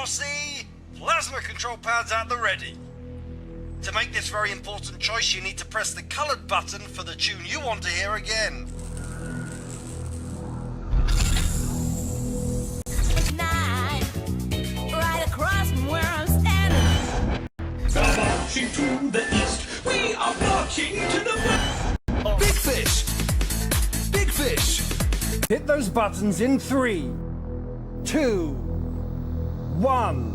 bossy! Plasma control pads at the ready. To make this very important choice, you need to press the coloured button for the tune you want to hear again. Night, right across from where I'm standing. They're marching to the east, we are marching to the west. Big fish! Big fish! Hit those buttons in 3, 2, 1.